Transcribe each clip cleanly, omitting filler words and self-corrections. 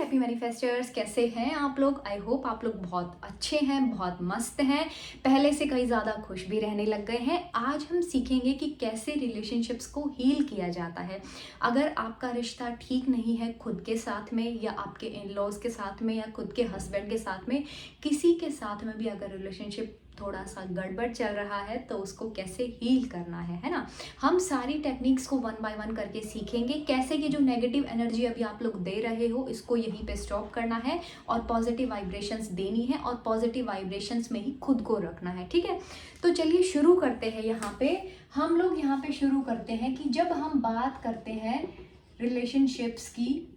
Happy मैनिफेस्टर्स, कैसे हैं आप लोग। आई होप आप लोग बहुत अच्छे हैं, बहुत मस्त हैं, पहले से कहीं ज़्यादा खुश भी रहने लग गए हैं। आज हम सीखेंगे कि कैसे रिलेशनशिप्स को हील किया जाता है। अगर आपका रिश्ता ठीक नहीं है खुद के साथ में या आपके इन लॉज के साथ में या खुद के हस्बैंड के साथ में, किसी के साथ में भी अगर रिलेशनशिप थोड़ा सा गड़बड़ चल रहा है तो उसको कैसे हील करना है ना। हम सारी टेक्निक्स को वन बाय वन करके सीखेंगे, कैसे कि जो नेगेटिव एनर्जी अभी आप लोग दे रहे हो इसको यहीं पे स्टॉप करना है और पॉजिटिव वाइब्रेशंस देनी है और पॉजिटिव वाइब्रेशंस में ही खुद को रखना है। ठीक है, तो चलिए शुरू करते हैं। यहाँ पे हम लोग शुरू करते हैं कि जब हम बात करते हैं रिलेशनशिप्स की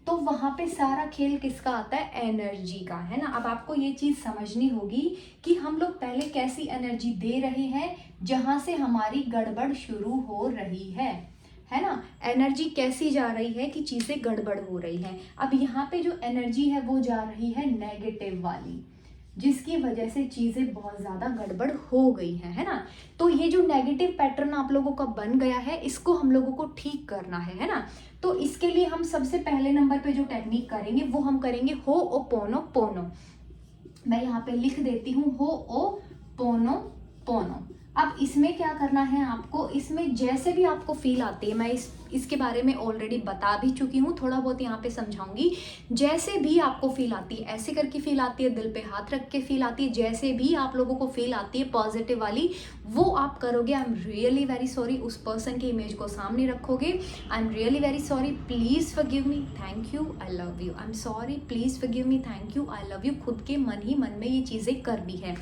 तो वहाँ पे सारा खेल किसका आता है, एनर्जी का, है ना। अब आपको ये चीज़ समझनी होगी कि हम लोग पहले कैसी एनर्जी दे रहे हैं जहाँ से हमारी गड़बड़ शुरू हो रही है ना। एनर्जी कैसी जा रही है कि चीज़ें गड़बड़ हो रही हैं। अब यहाँ पे जो एनर्जी है वो जा रही है नेगेटिव वाली, जिसकी वजह से चीज़ें बहुत ज़्यादा गड़बड़ हो गई हैं, है ना। तो ये जो नेगेटिव पैटर्न आप लोगों का बन गया है इसको हम लोगों को ठीक करना है ना। तो इसके लिए हम सबसे पहले नंबर पे जो टेक्निक करेंगे वो हम करेंगे हो ओ पोनो पोनो। मैं यहाँ पे लिख देती हूँ हो ओ पोनो पोनो। अब इसमें क्या करना है आपको, इसमें जैसे भी आपको फील आती है, मैं इसके बारे में ऑलरेडी बता भी चुकी हूँ, थोड़ा बहुत यहाँ पे समझाऊंगी। जैसे भी आपको फील आती है, ऐसे करके फील आती है, दिल पे हाथ रख के फील आती है, जैसे भी आप लोगों को फील आती है पॉजिटिव वाली, वो आप करोगे। I am really very sorry, उस पर्सन की इमेज को सामने रखोगे। I am really very sorry, please forgive me, thank you, I love you. I am sorry, please forgive me, thank you, I love you. खुद के मन ही मन में ये चीज़ें करनी है।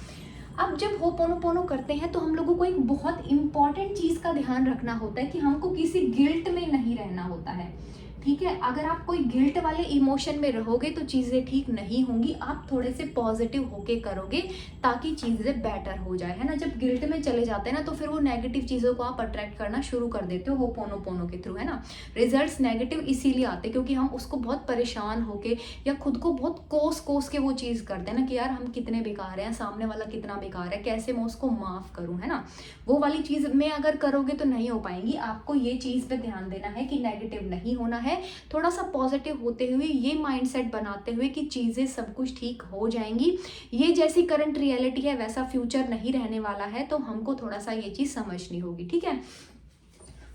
अब जब हो पोनो पोनो करते हैं तो हम लोगों को एक बहुत इंपॉर्टेंट चीज़ का ध्यान रखना होता है कि हमको किसी गिल्ट में नहीं रहना होता है। ठीक है, अगर आप कोई गिल्ट वाले इमोशन में रहोगे तो चीज़ें ठीक नहीं होंगी। आप थोड़े से पॉजिटिव होके करोगे ताकि चीज़ें बेटर हो जाए, है ना। जब गिल्ट में चले जाते हैं ना तो फिर वो नेगेटिव चीज़ों को आप अट्रैक्ट करना शुरू कर देते हो पोनो पोनो के थ्रू, है ना। रिजल्ट्स नेगेटिव इसीलिए आते क्योंकि हम उसको बहुत परेशान होके या खुद को बहुत कोस के वो चीज़ करते हैं ना कि यार हम कितने बेकार हैं, सामने वाला कितना बेकार है, कैसे मैं उसको माफ़ करूँ, है ना। वो वाली चीज़ में अगर करोगे तो नहीं हो पाएंगी। आपको ये चीज़ पे ध्यान देना है कि नेगेटिव नहीं होना है, थोड़ा सा पॉजिटिव होते हुए ये माइंडसेट बनाते हुए कि चीज़ें सब कुछ ठीक हो जाएंगी। ये जैसी करंट रियलिटी है वैसा फ्यूचर नहीं रहने वाला है, तो हमको थोड़ा सा ये चीज़ समझनी होगी। ठीक है,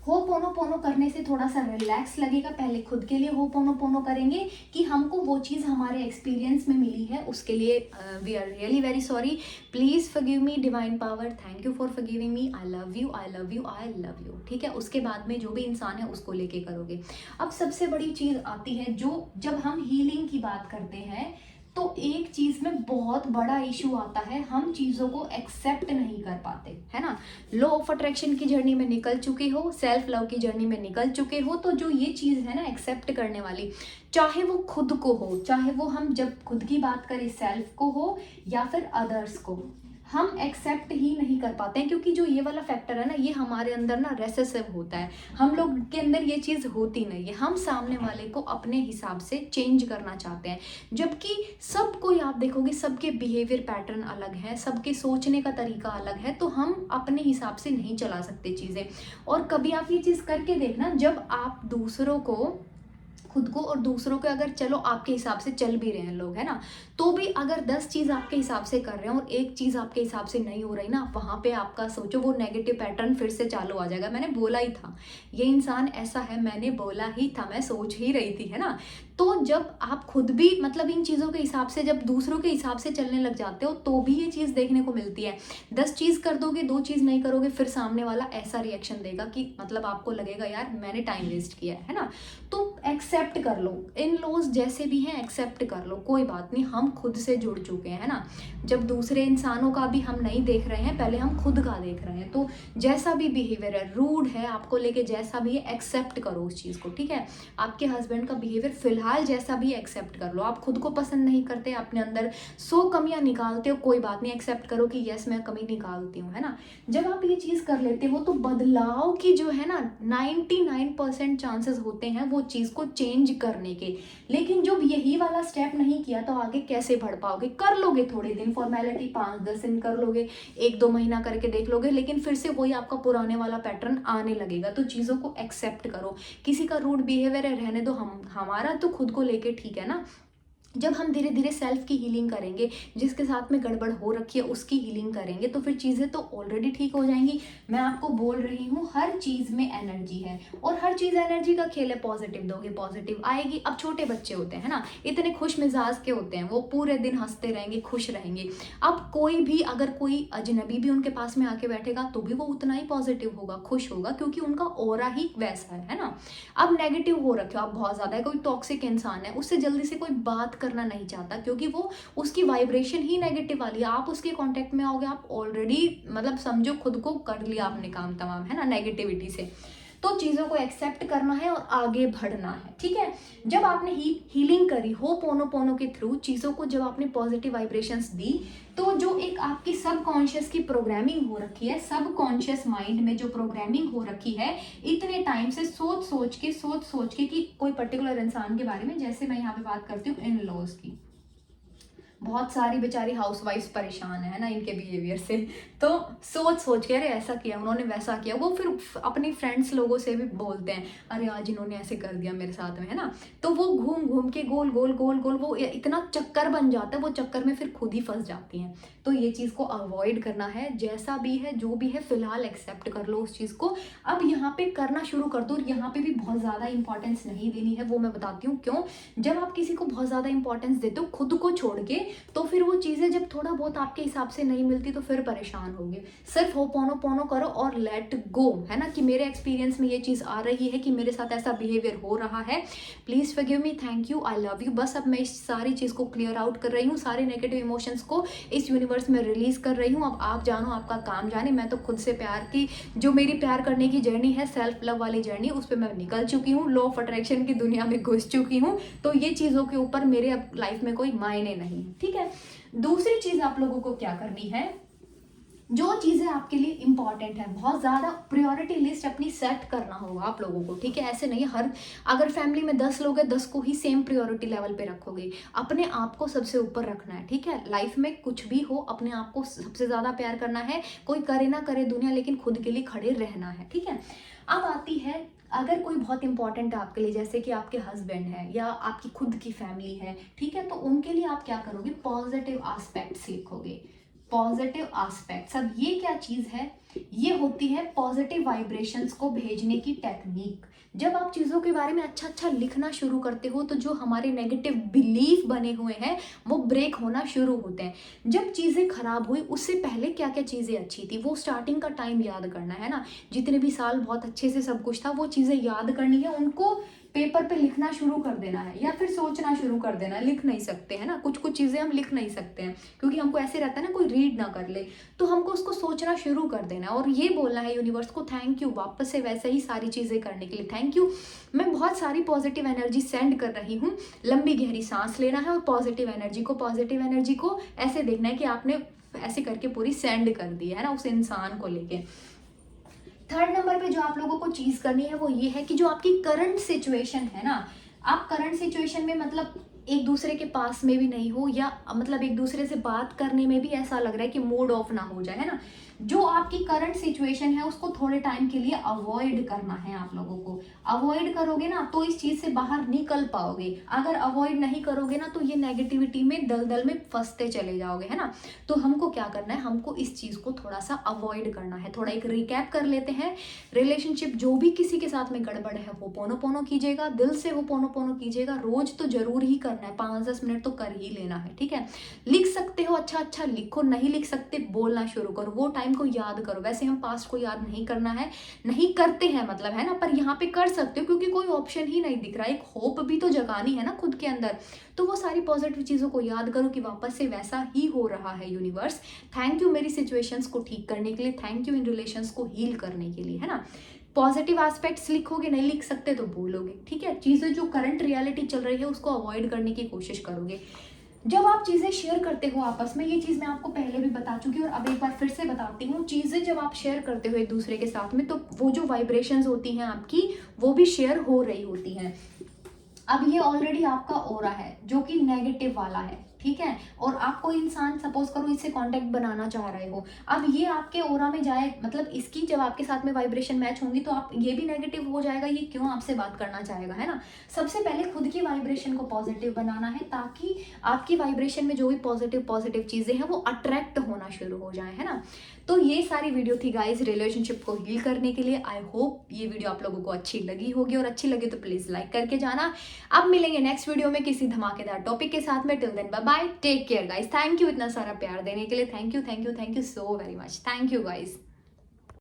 हो पोनो पोनो करने से थोड़ा सा रिलैक्स लगेगा। पहले खुद के लिए हो पोनो पोनो करेंगे कि हमको वो चीज़ हमारे एक्सपीरियंस में मिली है, उसके लिए we are really very sorry, please forgive me, divine power, thank you for forgiving me, I love you, I love you, I love you. ठीक है, उसके बाद में जो भी इंसान है उसको लेके करोगे। अब सबसे बड़ी चीज़ आती है जो जब हम हीलिंग की बात करते हैं तो एक चीज़ में बहुत बड़ा इशू आता है, हम चीज़ों को एक्सेप्ट नहीं कर पाते, है ना। लॉ ऑफ अट्रैक्शन की जर्नी में निकल चुके हो, सेल्फ लव की जर्नी में निकल चुके हो, तो जो ये चीज़ है ना एक्सेप्ट करने वाली, चाहे वो खुद को हो, चाहे वो हम जब खुद की बात करें सेल्फ को हो या फिर अदर्स को, हम एक्सेप्ट ही नहीं कर पाते हैं क्योंकि जो ये वाला फैक्टर है ना ये हमारे अंदर ना रेसेसिव होता है। हम लोग के अंदर ये चीज़ होती नहीं है, हम सामने वाले को अपने हिसाब से चेंज करना चाहते हैं। जबकि सब कोई आप देखोगे सबके बिहेवियर पैटर्न अलग है, सबके सोचने का तरीका अलग है, तो हम अपने हिसाब से नहीं चला सकते चीज़ें। और कभी आप ये चीज़ करके देखना, जब आप दूसरों को, खुद को और दूसरों के, अगर चलो आपके हिसाब से चल भी रहे हैं लोग, है ना, तो भी अगर 10 चीज़ आपके हिसाब से कर रहे हैं और एक चीज़ आपके हिसाब से नहीं हो रही ना, वहाँ पे आपका सोचो वो नेगेटिव पैटर्न फिर से चालू आ जाएगा। मैंने बोला ही था ये इंसान ऐसा है, मैंने बोला ही था, मैं सोच ही रही थी, है ना। तो जब आप खुद भी मतलब इन चीज़ों के हिसाब से, जब दूसरों के हिसाब से चलने लग जाते हो तो भी ये चीज़ देखने को मिलती है। 10 चीज़ कर दोगे, 2 चीज़ नहीं करोगे, फिर सामने वाला ऐसा रिएक्शन देगा कि मतलब आपको लगेगा यार मैंने टाइम वेस्ट किया है ना। तो एक्सेप्ट कर लो, इन लॉज जैसे भी हैं एक्सेप्ट कर लो, कोई बात नहीं, हम खुद से जुड़ चुके हैं, है ना। जब दूसरे इंसानों का भी हम नहीं देख रहे हैं, पहले हम खुद का देख रहे हैं। तो जैसा भी बिहेवियर है, रूड है आपको लेके, जैसा भी है एक्सेप्ट करो उस चीज़ को। ठीक है, आपके हस्बैंड का बिहेवियर फिलहाल जैसा भी एक्सेप्ट कर लो। आप खुद को पसंद नहीं करते, अपने अंदर 100 कमियां निकालते हो, कोई बात नहीं, एक्सेप्ट करो कि यस मैं कमी निकालती हूँ, है ना। जब आप ये चीज़ कर लेते हो तो बदलाव की जो है ना 99% चांसेस होते हैं वो चीज़ को चेंज करने के। लेकिन जब यही वाला स्टेप नहीं किया तो आगे कैसे बढ़ पाओगे। कर लोगे थोड़े दिन फॉर्मेलिटी, 5-10 दिन कर लोगे, 1-2 महीना करके देख लोगे, लेकिन फिर से वही आपका पुराने वाला पैटर्न आने लगेगा। तो चीज़ों को एक्सेप्ट करो। किसी का रूड बिहेवियर है रहने दो, हमारा तो खुद को लेके ठीक है ना। जब हम धीरे धीरे सेल्फ की हीलिंग करेंगे, जिसके साथ में गड़बड़ हो रखी है उसकी हीलिंग करेंगे, तो फिर चीज़ें तो ऑलरेडी ठीक हो जाएंगी। मैं आपको बोल रही हूँ हर चीज़ में एनर्जी है और हर चीज़ एनर्जी का खेल है। पॉजिटिव दोगे पॉजिटिव आएगी। अब छोटे बच्चे होते हैं ना, इतने खुश मिजाज के होते हैं, वो पूरे दिन हंसते रहेंगे, खुश रहेंगे। अब कोई भी अगर कोई अजनबी भी उनके पास में आके बैठेगा तो भी वो उतना ही पॉजिटिव होगा, खुश होगा, क्योंकि उनका ऑरा ही वैसा है ना। अब नेगेटिव हो रखे हो आप बहुत ज़्यादा, कोई टॉक्सिक इंसान है, उससे जल्दी से कोई बात करना नहीं चाहता, क्योंकि वो उसकी वाइब्रेशन ही नेगेटिव वाली है। आप उसके कांटेक्ट में आओगे, आप ऑलरेडी मतलब समझो खुद को कर लिया आपने काम तमाम, है ना, नेगेटिविटी से। तो चीज़ों को एक्सेप्ट करना है और आगे बढ़ना है, ठीक है। जब आपने हीलिंग करी होपोनोपोनो के थ्रू चीज़ों को, जब आपने पॉजिटिव वाइब्रेशंस दी, तो जो एक आपकी सबकॉन्शियस की प्रोग्रामिंग हो रखी है, सबकॉन्शियस माइंड में जो प्रोग्रामिंग हो रखी है इतने टाइम से सोच सोच के कि कोई पर्टिकुलर इंसान के बारे में, जैसे मैं यहाँ पे बात करती हूँ इन लॉज की, बहुत सारी बेचारी हाउसवाइफ्स परेशान है ना इनके बिहेवियर से। तो सोच के अरे ऐसा किया उन्होंने, वैसा किया, वो फिर अपनी फ्रेंड्स लोगों से भी बोलते हैं अरे आज इन्होंने ऐसे कर दिया मेरे साथ में, है ना। तो वो घूम घूम के गोल गोल गोल गोल वो इतना चक्कर बन जाता है, वो चक्कर में फिर खुद ही फंस जाती हैं। तो ये चीज़ को अवॉइड करना है। जैसा भी है जो भी है फिलहाल एक्सेप्ट कर लो उस चीज़ को। अब यहाँ पे करना शुरू कर दो। और यहाँ पे भी बहुत ज़्यादा इंपॉर्टेंस नहीं देनी है, वो मैं बताती हूँ क्यों। जब आप किसी को बहुत ज़्यादा इंपॉर्टेंस देते हो खुद को छोड़ के, तो फिर वो चीज़ें जब थोड़ा बहुत आपके हिसाब से नहीं मिलती तो फिर परेशान होगे। सिर्फ होपोनोपोनो करो और लेट गो, है ना, कि मेरे एक्सपीरियंस में ये चीज़ आ रही है कि मेरे साथ ऐसा बिहेवियर हो रहा है, please forgive me, thank you, I love you. बस अब मैं इस सारी चीज़ को क्लियर आउट कर रही हूँ, सारे नेगेटिव इमोशंस को इस यूनिवर्स में रिलीज कर रही हूँ। अब आप जानो, आपका काम जाने। मैं तो खुद से प्यार की, जो मेरी प्यार करने की जर्नी है, सेल्फ लव वाली जर्नी, उस पर मैं निकल चुकी हूँ, लॉ ऑफ अट्रैक्शन की दुनिया में घुस चुकी हूँ। तो ये चीज़ों के ऊपर मेरे अब लाइफ में कोई मायने नहीं है, ठीक है। दूसरी चीज आप लोगों को क्या करनी है, जो चीजें आपके लिए इंपॉर्टेंट है, बहुत ज्यादा प्रायोरिटी लिस्ट अपनी सेट करना होगा आप लोगों को, ठीक है। ऐसे नहीं हर, अगर फैमिली में 10 लोग हैं 10 को ही सेम प्रायोरिटी लेवल पे रखोगे। अपने आप को सबसे ऊपर रखना है, ठीक है। लाइफ में कुछ भी हो अपने आप को सबसे ज्यादा प्यार करना है। कोई करे ना करे दुनिया, लेकिन खुद के लिए खड़े रहना है, ठीक है। अब आती है, अगर कोई बहुत इंपॉर्टेंट है आपके लिए, जैसे कि आपके हस्बैंड है या आपकी खुद की फैमिली है, ठीक है, तो उनके लिए आप क्या करोगे, पॉजिटिव एस्पेक्ट्स लिखोगे। पॉजिटिव एस्पेक्ट्स, अब ये क्या चीज है, ये होती है पॉजिटिव वाइब्रेशंस को भेजने की टेक्निक। जब आप चीज़ों के बारे में अच्छा अच्छा लिखना शुरू करते हो तो जो हमारे नेगेटिव बिलीफ बने हुए हैं वो ब्रेक होना शुरू होते हैं। जब चीज़ें खराब हुई उससे पहले क्या क्या चीज़ें अच्छी थी, वो स्टार्टिंग का टाइम याद करना है ना। जितने भी साल बहुत अच्छे से सब कुछ था वो चीज़ें याद करनी है, उनको पेपर पे लिखना शुरू कर देना है, या फिर सोचना शुरू कर देना है। लिख नहीं सकते है ना, कुछ कुछ चीज़ें हम लिख नहीं सकते हैं क्योंकि हमको ऐसे रहता है ना कोई रीड ना कर ले, तो हमको उसको सोचना शुरू कर देना है और ये बोलना है यूनिवर्स को थैंक यू, वापस से वैसे ही सारी चीज़ें करने के लिए थैंक यू। मैं बहुत सारी पॉजिटिव एनर्जी सेंड कर रही हूँ। लंबी गहरी सांस लेना है और पॉजिटिव एनर्जी को ऐसे देखना है कि आपने ऐसे करके पूरी सेंड कर दी है ना उस इंसान को लेके। थर्ड नंबर पे जो आप लोगों को चीज करनी है वो ये है कि जो आपकी करंट सिचुएशन है ना, आप करंट सिचुएशन में मतलब एक दूसरे के पास में भी नहीं हो, या मतलब एक दूसरे से बात करने में भी ऐसा लग रहा है कि मूड ऑफ ना हो जाए, है ना। जो आपकी करंट सिचुएशन है उसको थोड़े टाइम के लिए अवॉइड करना है आप लोगों को। अवॉइड करोगे ना तो इस चीज से बाहर निकल पाओगे। अगर अवॉइड नहीं करोगे ना तो ये नेगेटिविटी में दलदल में फंसते चले जाओगे, है ना। तो हमको क्या करना है, हमको इस चीज को थोड़ा सा अवॉइड करना है। थोड़ा एक रिकैप कर लेते हैं। रिलेशनशिप जो भी किसी के साथ में गड़बड़ है होपोनोपोनो कीजिएगा, दिल से होपोनोपोनो कीजिएगा। रोज तो जरूर ही करना है, 5-10 मिनट तो कर ही लेना है, ठीक है। लिख सकते हो अच्छा अच्छा लिखो, नहीं लिख सकते बोलना शुरू करो, वो टाइम को याद करो। वैसे हम पास्ट को याद नहीं करना है, नहीं करते हैं मतलब, है ना, पर यहाँ पे कर सकते हो क्योंकि कोई ऑप्शन ही नहीं दिख रहा है। एक होप भी तो जगानी है ना खुद के अंदर। तो वो सारी पॉजिटिव चीजों को याद करो कि वापस से वैसा ही हो रहा है यूनिवर्स। थैंक यू मेरी सिचुएशंस को ठीक करने के लिए, थैंक यू इन रिलेशंस को हील करने के लिए, है ना। पॉजिटिव एस्पेक्ट्स लिखोगे, नहीं लिख सकते तो बोलोगे, ठीक है। चीजें जो करंट रियलिटी चल रही है उसको अवॉइड करने की कोशिश करोगे। जब आप चीज़ें शेयर करते हो आपस में, ये चीज़ मैं आपको पहले भी बता चुकी हूँ और अब एक बार फिर से बताती हूँ, चीज़ें जब आप शेयर करते हो एक दूसरे के साथ में तो वो जो वाइब्रेशंस होती हैं आपकी वो भी शेयर हो रही होती हैं। अब ये ऑलरेडी आपका ऑरा है जो कि नेगेटिव वाला है, ठीक है। और आप कोई इंसान सपोज करो इससे कांटेक्ट बनाना चाह रहे हो, अब ये आपके ऑरा में जाए, मतलब इसकी जब आपके साथ में वाइब्रेशन मैच होंगी तो आप ये भी नेगेटिव हो जाएगा, ये क्यों आपसे बात करना चाहेगा, है ना। सबसे पहले खुद की वाइब्रेशन को पॉजिटिव बनाना है, ताकि आपकी वाइब्रेशन में जो भी पॉजिटिव पॉजिटिव चीज़ें हैं वो अट्रैक्ट होना शुरू हो जाए, है ना। तो ये सारी वीडियो थी गाइस रिलेशनशिप को हील करने के लिए। आई होप ये वीडियो आप लोगों को अच्छी लगी होगी, और अच्छी लगी तो प्लीज़ लाइक करके जाना। अब मिलेंगे नेक्स्ट वीडियो में किसी धमाकेदार टॉपिक के साथ में। Till then bye bye, take care guys. Thank you इतना सारा प्यार देने के लिए, thank you so very much, thank you guys.